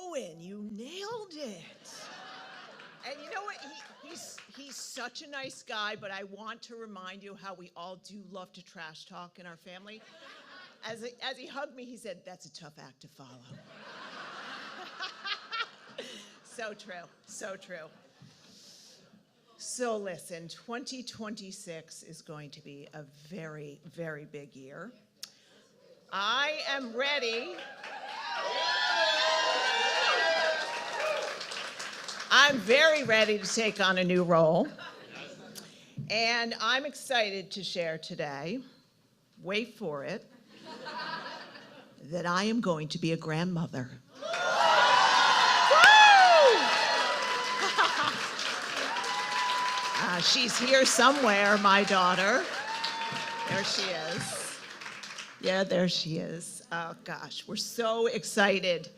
Owen, you nailed it. And you know what? He's such a nice guy, but I want to remind you how we all do love to trash talk in our family. As he hugged me, he said, "That's a tough act to follow." So true, so true. So listen, 2026 is going to be a very, very big year. I am ready. I'm very ready to take on a new role. And I'm excited to share today, wait for it, that I am going to be a grandmother. She's here somewhere, my daughter. There she is. Yeah, there she is. Oh gosh, we're so excited.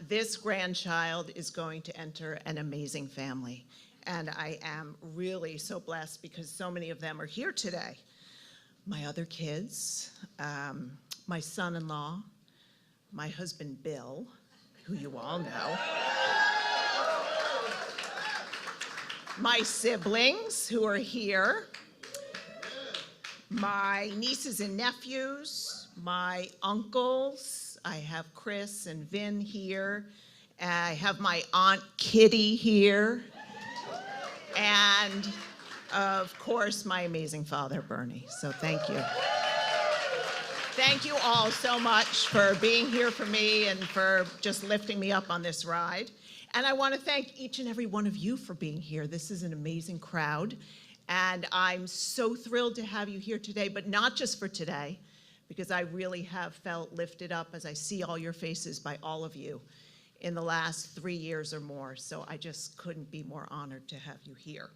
This grandchild is going to enter an amazing family. And I am really so blessed because so many of them are here today. My other kids, my son-in-law, my husband Bill, who you all know, my siblings who are here, my nieces and nephews, my uncles. I have Chris and Vin here. I have my Aunt Kitty here. And of course, my amazing father, Bernie. So thank you. Thank you all so much for being here for me and for just lifting me up on this ride. And I want to thank each and every one of you for being here. This is an amazing crowd. And I'm so thrilled to have you here today, but not just for today, because I really have felt lifted up as I see all your faces by all of you in the last 3 years or more. So I just couldn't be more honored to have you here.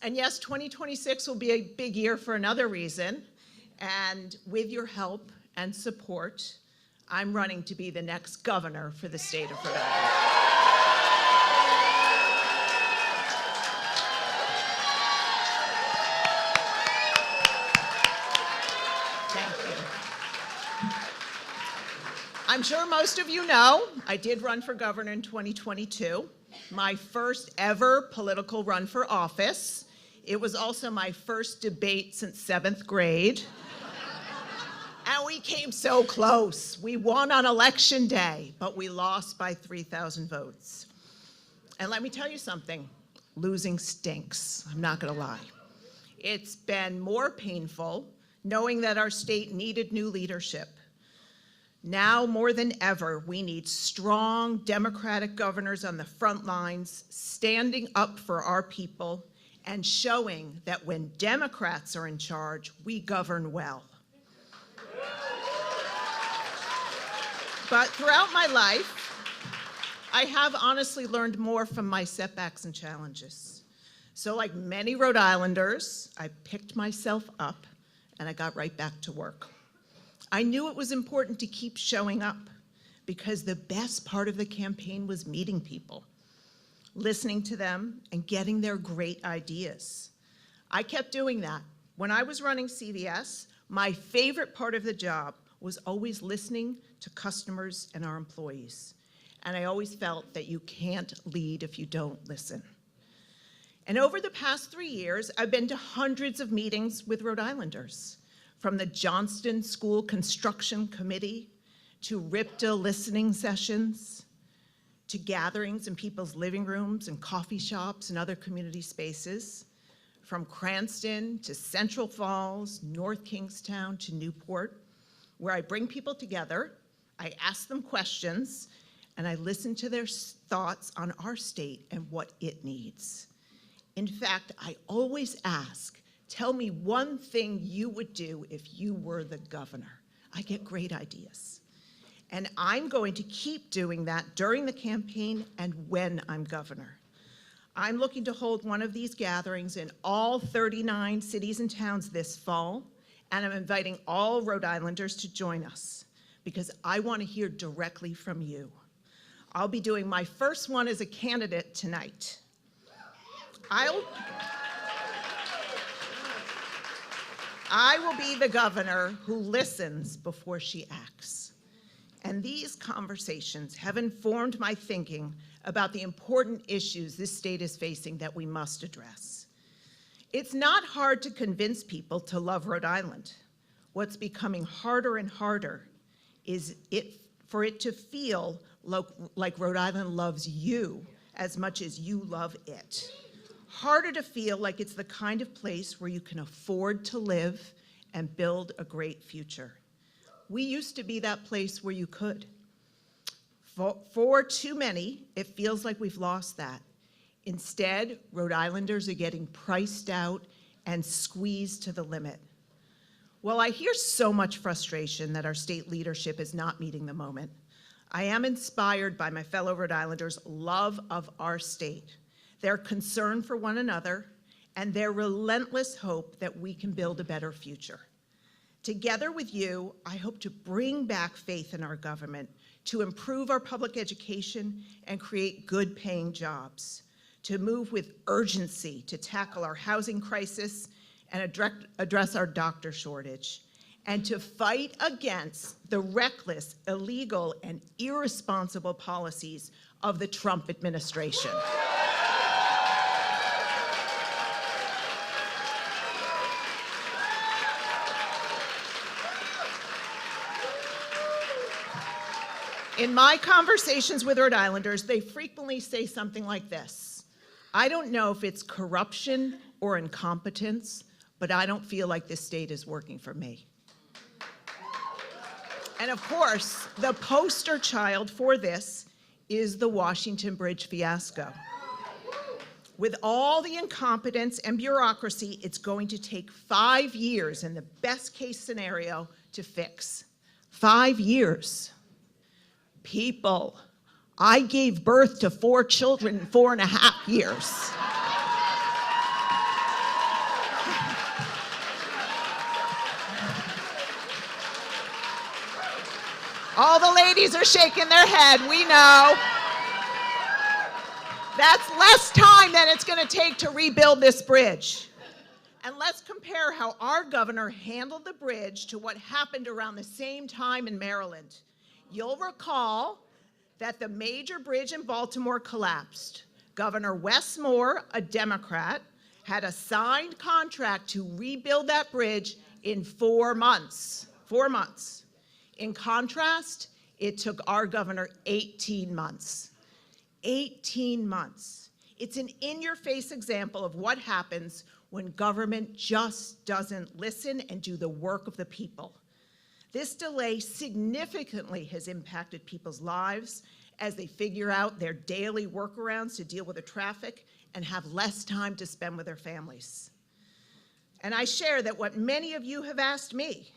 And yes, 2026 will be a big year for another reason. And with your help and support, I'm running to be the next governor for the state of Rhode Island. I'm sure most of you know, I did run for governor in 2022, my first ever political run for office. It was also my first debate since 7th grade. And we came so close. We won on election day, but we lost by 3,000 votes. And let me tell you something, losing stinks, I'm not gonna lie. It's been more painful knowing that our state needed new leadership. Now more than ever, we need strong Democratic governors on the front lines, standing up for our people and showing that when Democrats are in charge, we govern well. But throughout my life, I have honestly learned more from my setbacks and challenges. So like many Rhode Islanders, I picked myself up and I got right back to work. I knew it was important to keep showing up because the best part of the campaign was meeting people, listening to them, and getting their great ideas. I kept doing that. When I was running CVS, my favorite part of the job was always listening to customers and our employees. And I always felt that you can't lead if you don't listen. And over the past 3 years, I've been to hundreds of meetings with Rhode Islanders, from the Johnston School Construction Committee to RIPTA listening sessions, to gatherings in people's living rooms and coffee shops and other community spaces, from Cranston to Central Falls, North Kingstown to Newport, where I bring people together, I ask them questions, and I listen to their thoughts on our state and what it needs. In fact, I always ask, tell me one thing you would do if you were the governor. I get great ideas. And I'm going to keep doing that during the campaign and when I'm governor. I'm looking to hold one of these gatherings in all 39 cities and towns this fall, and I'm inviting all Rhode Islanders to join us because I want to hear directly from you. I'll be doing my first one as a candidate tonight. I will be the governor who listens before she acts. And these conversations have informed my thinking about the important issues this state is facing that we must address. It's not hard to convince people to love Rhode Island. What's becoming harder and harder is for it to feel like Rhode Island loves you as much as you love it. Harder to feel like it's the kind of place where you can afford to live and build a great future. We used to be that place where you could. For too many, it feels like we've lost that. Instead, Rhode Islanders are getting priced out and squeezed to the limit. While I hear so much frustration that our state leadership is not meeting the moment, I am inspired by my fellow Rhode Islanders' love of our state, their concern for one another, and their relentless hope that we can build a better future. Together with you, I hope to bring back faith in our government, to improve our public education and create good-paying jobs, to move with urgency to tackle our housing crisis and address our doctor shortage, and to fight against the reckless, illegal, and irresponsible policies of the Trump administration. In my conversations with Rhode Islanders, they frequently say something like this: I don't know if it's corruption or incompetence, but I don't feel like this state is working for me. And of course, the poster child for this is the Washington Bridge fiasco. With all the incompetence and bureaucracy, it's going to take 5 years in the best case scenario to fix. 5 years. People, I gave birth to 4 children in 4.5 years. All the ladies are shaking their head, we know. That's less time than it's going to take to rebuild this bridge. And let's compare how our governor handled the bridge to what happened around the same time in Maryland. You'll recall that the major bridge in Baltimore collapsed. Governor Wes Moore, a Democrat, had a signed contract to rebuild that bridge in 4 months. 4 months. In contrast, it took our governor 18 months. 18 months. It's an in-your-face example of what happens when government just doesn't listen and do the work of the people. This delay significantly has impacted people's lives as they figure out their daily workarounds to deal with the traffic and have less time to spend with their families. And I share that what many of you have asked me,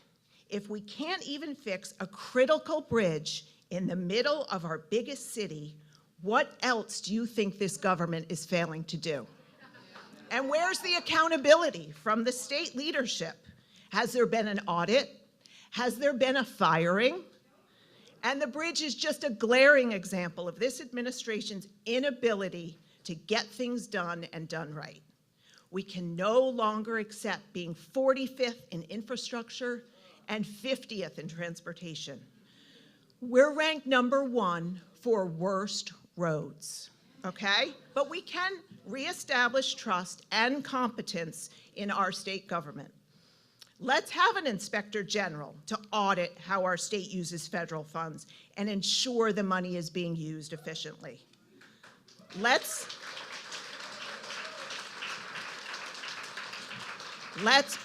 if we can't even fix a critical bridge in the middle of our biggest city, what else do you think this government is failing to do? And where's the accountability from the state leadership? Has there been an audit? Has there been a firing? And the bridge is just a glaring example of this administration's inability to get things done and done right. We can no longer accept being 45th in infrastructure and 50th in transportation. We're ranked #1 for worst roads, okay? But we can reestablish trust and competence in our state government. Let's have an inspector general to audit how our state uses federal funds and ensure the money is being used efficiently. Let's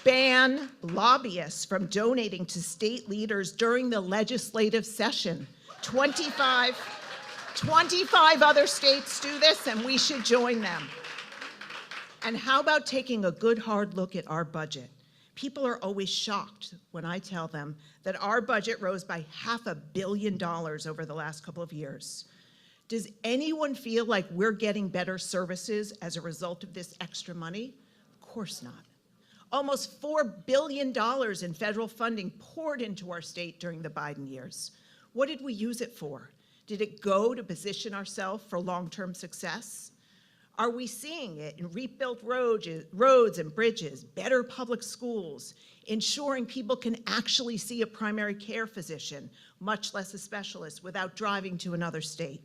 ban lobbyists from donating to state leaders during the legislative session. 25 other states do this, and we should join them. And how about taking a good hard look at our budget? People are always shocked when I tell them that our budget rose by $500 million over the last couple of years. Does anyone feel like we're getting better services as a result of this extra money? Of course not. Almost $4 billion in federal funding poured into our state during the Biden years. What did we use it for? Did it go to position ourselves for long-term success? Are we seeing it in rebuilt roads and bridges, better public schools, ensuring people can actually see a primary care physician, much less a specialist, without driving to another state?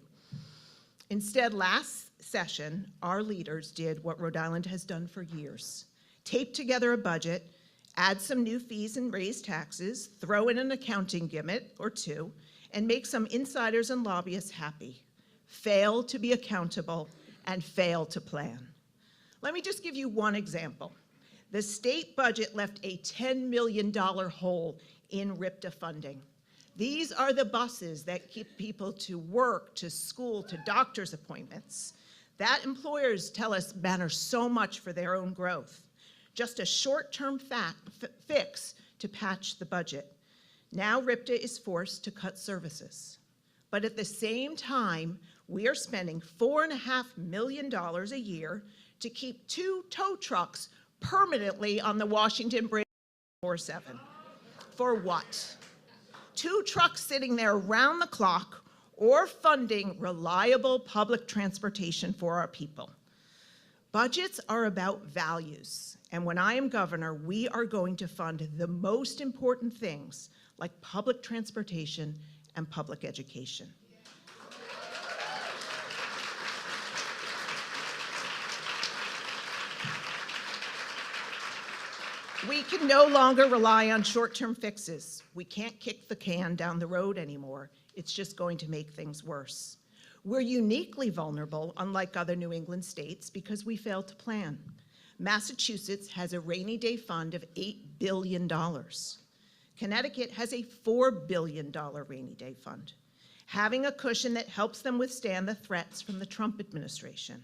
Instead, last session, our leaders did what Rhode Island has done for years: tape together a budget, add some new fees and raise taxes, throw in an accounting gimmick or two, and make some insiders and lobbyists happy. Fail to be accountable and fail to plan. Let me just give you one example. The state budget left a $10 million hole in RIPTA funding. These are the buses that keep people to work, to school, to doctor's appointments. That employers tell us matter so much for their own growth. Just a short-term fix to patch the budget. Now RIPTA is forced to cut services. But at the same time, we are spending $4.5 million a year to keep 2 tow trucks permanently on the Washington Bridge 24/7. For what? 2 trucks sitting there around the clock, or funding reliable public transportation for our people. Budgets are about values, and when I am governor, we are going to fund the most important things like public transportation and public education. We can no longer rely on short-term fixes. We can't kick the can down the road anymore. It's just going to make things worse. We're uniquely vulnerable, unlike other New England states, because we failed to plan. Massachusetts has a rainy day fund of $8 billion. Connecticut has a $4 billion rainy day fund, having a cushion that helps them withstand the threats from the Trump administration.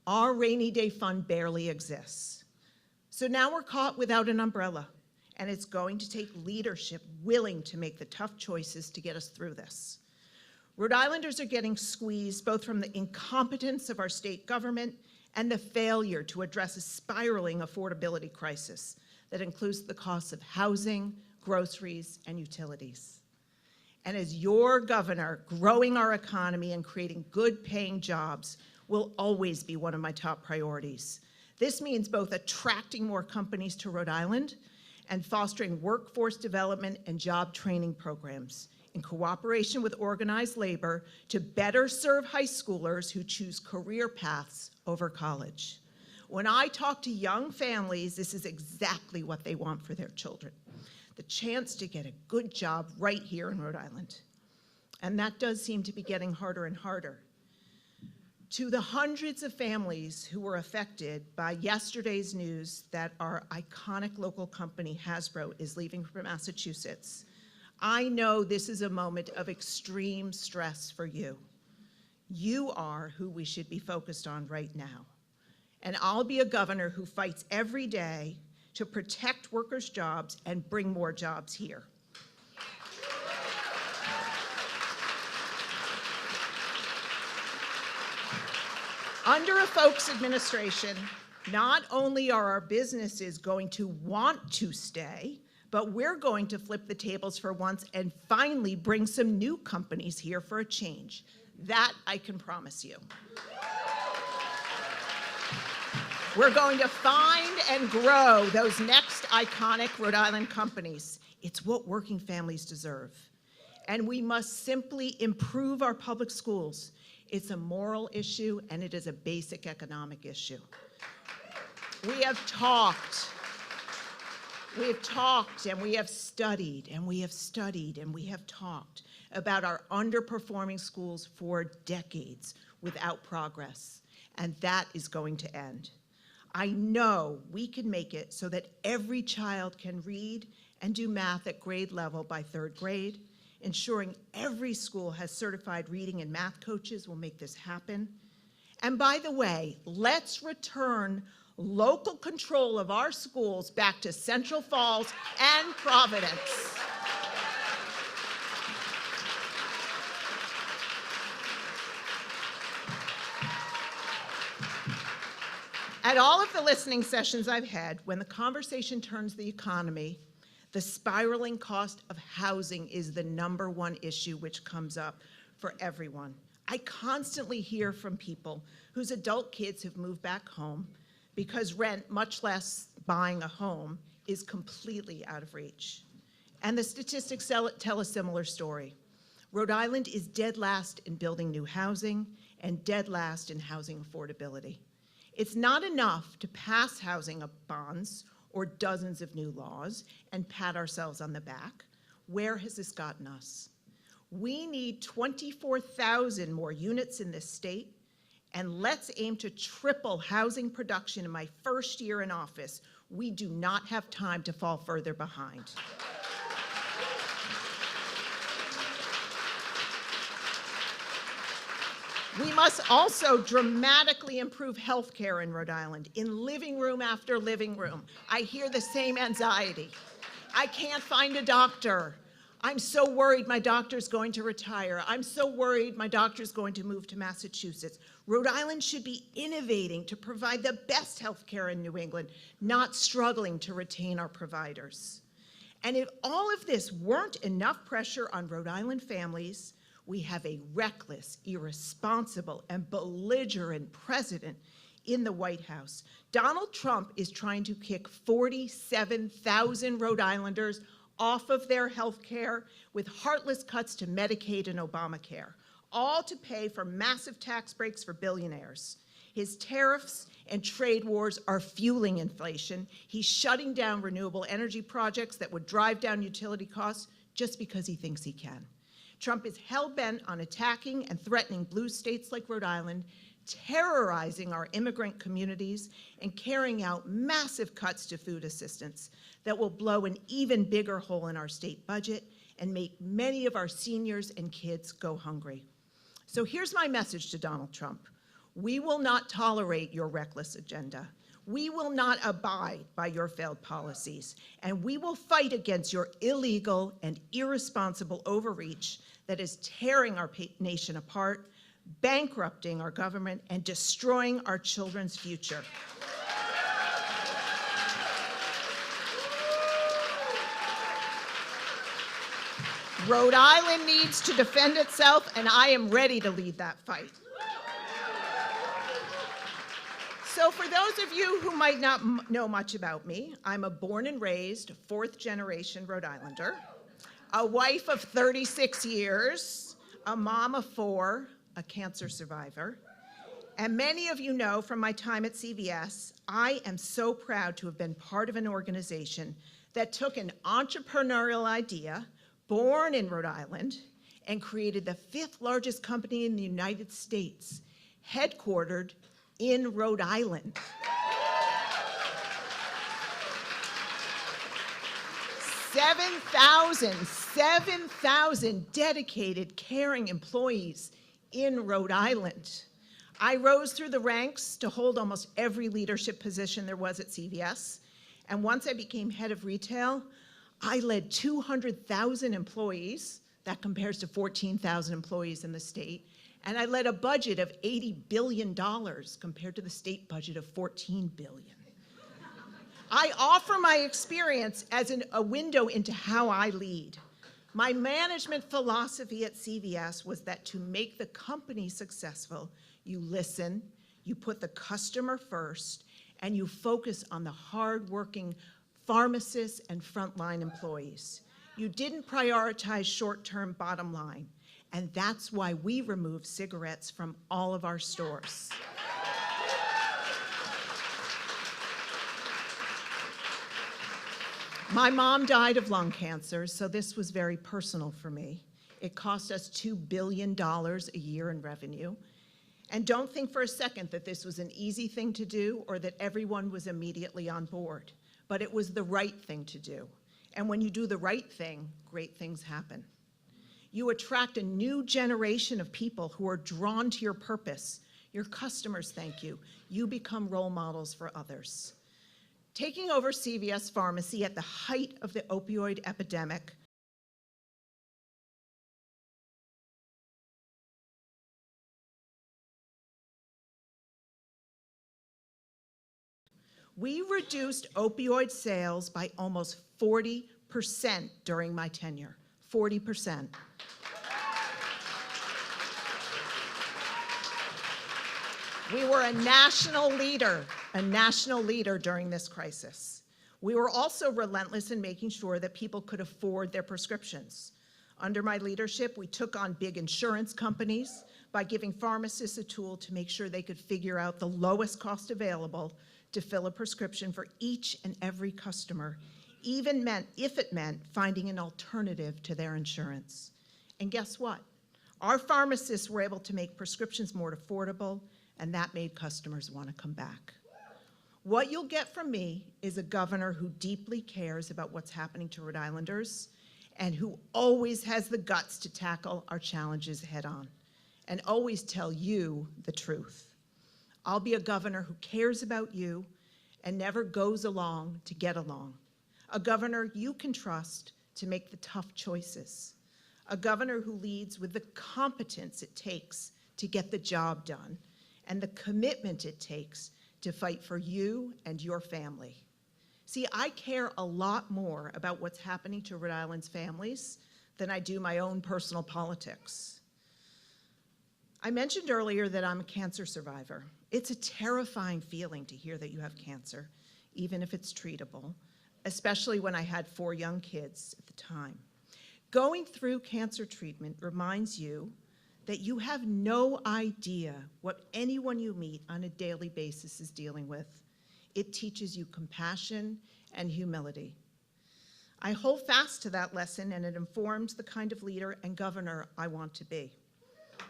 Our rainy day fund barely exists. So now we're caught without an umbrella, and it's going to take leadership willing to make the tough choices to get us through this. Rhode Islanders are getting squeezed both from the incompetence of our state government and the failure to address a spiraling affordability crisis that includes the costs of housing, groceries, and utilities. And as your governor, growing our economy and creating good-paying jobs will always be one of my top priorities. This means both attracting more companies to Rhode Island and fostering workforce development and job training programs in cooperation with organized labor to better serve high schoolers who choose career paths over college. When I talk to young families, this is exactly what they want for their children: the chance to get a good job right here in Rhode Island. And that does seem to be getting harder and harder. To the hundreds of families who were affected by yesterday's news that our iconic local company Hasbro is leaving for Massachusetts, I know this is a moment of extreme stress for you. You are who we should be focused on right now. And I'll be a governor who fights every day to protect workers' jobs and bring more jobs here. Under a Foulkes administration, not only are our businesses going to want to stay, but we're going to flip the tables for once and finally bring some new companies here for a change. That I can promise you. We're going to find and grow those next iconic Rhode Island companies. It's what working families deserve. And we must simply improve our public schools. It's a moral issue, and it is a basic economic issue. We have talked, and we have studied, and we have studied, and we have talked about our underperforming schools for decades without progress, and that is going to end. I know we can make it so that every child can read and do math at grade level by 3rd grade. Ensuring every school has certified reading and math coaches will make this happen. And by the way, let's return local control of our schools back to Central Falls and Providence. At all of the listening sessions I've had, when the conversation turns the economy, the spiraling cost of housing is the #1 issue which comes up for everyone. I constantly hear from people whose adult kids have moved back home because rent, much less buying a home, is completely out of reach. And the statistics tell a similar story. Rhode Island is dead last in building new housing and dead last in housing affordability. It's not enough to pass housing bonds or dozens of new laws and pat ourselves on the back. Where has this gotten us? We need 24,000 more units in this state, and let's aim to triple housing production in my first year in office. We do not have time to fall further behind. We must also dramatically improve healthcare in Rhode Island, in living room after living room. I hear the same anxiety. I can't find a doctor. I'm so worried my doctor's going to retire. I'm so worried my doctor's going to move to Massachusetts. Rhode Island should be innovating to provide the best healthcare in New England, not struggling to retain our providers. And if all of this weren't enough pressure on Rhode Island families, we have a reckless, irresponsible, and belligerent president in the White House. Donald Trump is trying to kick 47,000 Rhode Islanders off of their health care with heartless cuts to Medicaid and Obamacare, all to pay for massive tax breaks for billionaires. His tariffs and trade wars are fueling inflation. He's shutting down renewable energy projects that would drive down utility costs just because he thinks he can. Trump is hell-bent on attacking and threatening blue states like Rhode Island, terrorizing our immigrant communities, and carrying out massive cuts to food assistance that will blow an even bigger hole in our state budget and make many of our seniors and kids go hungry. So here's my message to Donald Trump. We will not tolerate your reckless agenda. We will not abide by your failed policies, and we will fight against your illegal and irresponsible overreach that is tearing our nation apart, bankrupting our government, and destroying our children's future. Rhode Island needs to defend itself, and I am ready to lead that fight. So for those of you who might not know much about me, I'm a born and raised fourth-generation Rhode Islander, a wife of 36 years, a mom of 4, a cancer survivor. And many of you know from my time at CVS, I am so proud to have been part of an organization that took an entrepreneurial idea, born in Rhode Island, and created the 5th largest company in the United States, headquartered in Rhode Island. 7,000 dedicated, caring employees in Rhode Island. I rose through the ranks to hold almost every leadership position there was at CVS. And once I became head of retail, I led 200,000 employees. That compares to 14,000 employees in the state. And I led a budget of $80 billion compared to the state budget of $14 billion. I offer my experience as a window into how I lead. My management philosophy at CVS was that to make the company successful, you listen, you put the customer first, and you focus on the hardworking pharmacists and frontline employees. You didn't prioritize short-term bottom line, and that's why we removed cigarettes from all of our stores. My mom died of lung cancer, so this was very personal for me. It cost us $2 billion a year in revenue. And don't think for a second that this was an easy thing to do or that everyone was immediately on board, but it was the right thing to do. And when you do the right thing, great things happen. You attract a new generation of people who are drawn to your purpose. Your customers thank you. You become role models for others. Taking over CVS Pharmacy at the height of the opioid epidemic, we reduced opioid sales by almost 40% during my tenure, 40%. We were a national leader during this crisis. We were also relentless in making sure that people could afford their prescriptions. Under my leadership, we took on big insurance companies by giving pharmacists a tool to make sure they could figure out the lowest cost available to fill a prescription for each and every customer, even if it meant finding an alternative to their insurance. And guess what? Our pharmacists were able to make prescriptions more affordable, and that made customers want to come back. What you'll get from me is a governor who deeply cares about what's happening to Rhode Islanders and who always has the guts to tackle our challenges head on and always tell you the truth. I'll be a governor who cares about you and never goes along to get along. A governor you can trust to make the tough choices. A governor who leads with the competence it takes to get the job done and the commitment it takes to fight for you and your family. See, I care a lot more about what's happening to Rhode Island's families than I do my own personal politics. I mentioned earlier that I'm a cancer survivor. It's a terrifying feeling to hear that you have cancer, even if it's treatable, especially when I had 4 young kids at the time. Going through cancer treatment reminds you that you have no idea what anyone you meet on a daily basis is dealing with. It teaches you compassion and humility. I hold fast to that lesson, and it informs the kind of leader and governor I want to be.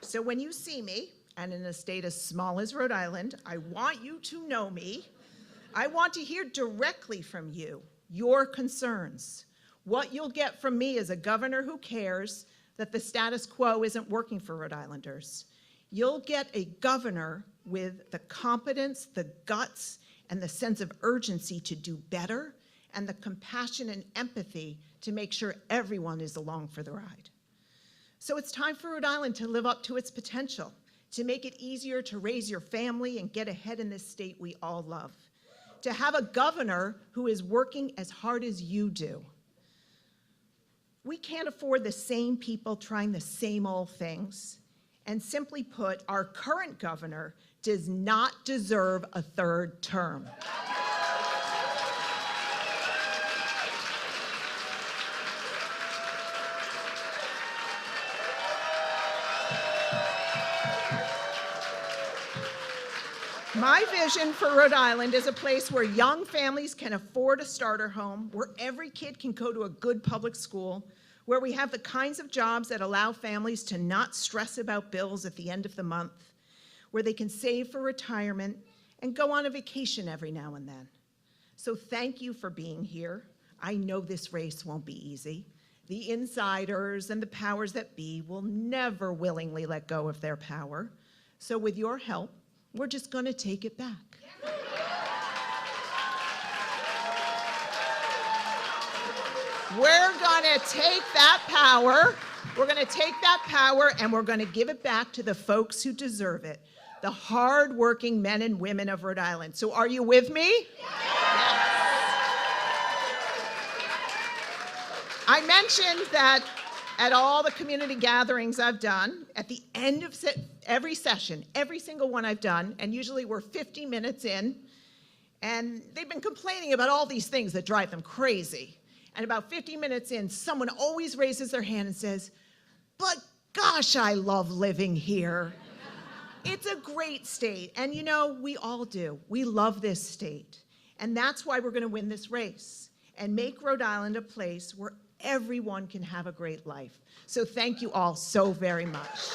So when you see me, and in a state as small as Rhode Island, I want you to know me. I want to hear directly from you, your concerns. What you'll get from me is a governor who cares that the status quo isn't working for Rhode Islanders. You'll get a governor with the competence, the guts, and the sense of urgency to do better, and the compassion and empathy to make sure everyone is along for the ride. So it's time for Rhode Island to live up to its potential, to make it easier to raise your family and get ahead in this state we all love, to have a governor who is working as hard as you do. We can't afford the same people trying the same old things. And simply put, our current governor does not deserve a 3rd term. My vision for Rhode Island is a place where young families can afford a starter home, where every kid can go to a good public school, where we have the kinds of jobs that allow families to not stress about bills at the end of the month, where they can save for retirement and go on a vacation every now and then. So thank you for being here. I know this race won't be easy. The insiders and the powers that be will never willingly let go of their power. So with your help, we're just going to take it back. We're going to take that power. We're going to take that power and we're going to give it back to the folks who deserve it, the hard-working men and women of Rhode Island. So are you with me? Yes. I mentioned that at all the community gatherings I've done, at the end of every session, every single one I've done, and usually we're 50 minutes in, and they've been complaining about all these things that drive them crazy. And about 50 minutes in, someone always raises their hand and says, "But gosh, I love living here." It's a great state, and you know, we all do. We love this state, and that's why we're gonna win this race and make Rhode Island a place where everyone can have a great life. So thank you all so very much.